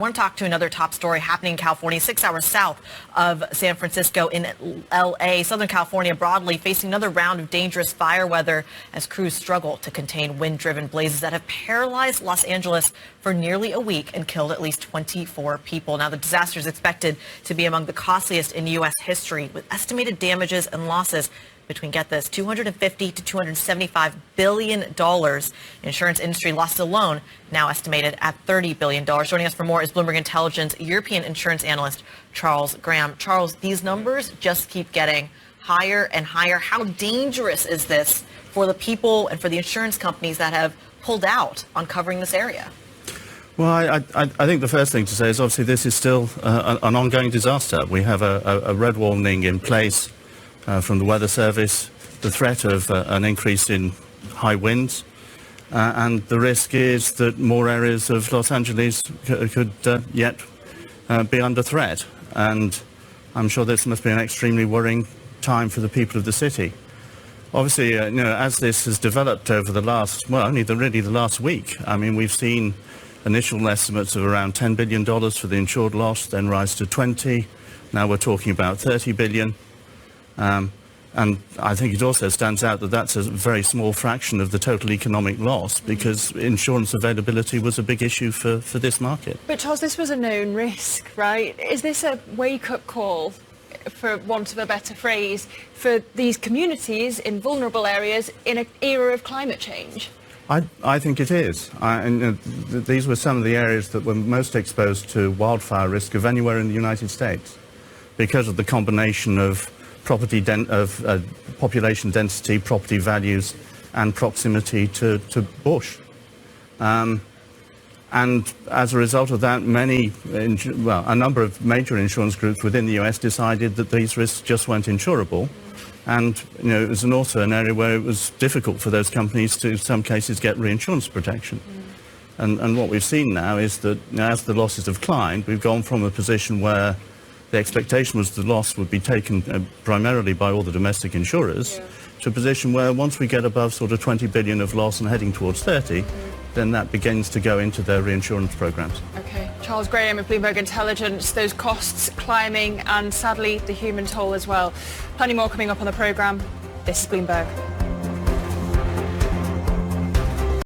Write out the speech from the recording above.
I want to talk to another top story happening in California, 6 hours south of San Francisco in L.A. Southern California broadly facing another round of dangerous fire weather as crews struggle to contain wind-driven blazes that have paralyzed Los Angeles for nearly a week and killed at least 24 people. Now, the disaster is expected to be among the costliest in U.S. history, with estimated damages and losses between, get this, $250 to $275 billion. Insurance industry losses alone now estimated at $30 billion. Joining us for more is Bloomberg Intelligence European insurance analyst Charles Graham. Charles, these numbers just keep getting higher and higher. How dangerous is this for the people and for the insurance companies that have pulled out on covering this area? Well, I think the first thing to say is obviously this is still an ongoing disaster. We have a red warning in place from the Weather Service, the threat of an increase in high winds, and the risk is that more areas of Los Angeles could yet be under threat. And I'm sure this must be an extremely worrying time for the people of the city. Obviously, as this has developed over the last, only really the last week, I mean, we've seen initial estimates of around $10 billion for the insured loss, then rise to 20. Now we're talking about 30 billion. And I think it also stands out that that's a very small fraction of the total economic loss, because insurance availability was a big issue for this market. But Charles, this was a known risk, right? Is this a wake-up call, for want of a better phrase, for these communities in vulnerable areas in an era of climate change? I think it is. These were some of the areas that were most exposed to wildfire risk of anywhere in the United States, because of the combination of population density, property values, and proximity to bush. And as a result of that, a number of major insurance groups within the US decided that these risks just weren't insurable. And it was also an area where it was difficult for those companies to, in some cases, get reinsurance protection. And what we've seen now is that as the losses have climbed, we've gone from a position where the expectation was the loss would be taken primarily by all the domestic insurers, to a position where once we get above sort of 20 billion of loss and heading towards 30, then that begins to go into their reinsurance programs. Okay. Charles Graham of Bloomberg Intelligence, those costs climbing and sadly the human toll as well. Plenty more coming up on the programme. This is Bloomberg.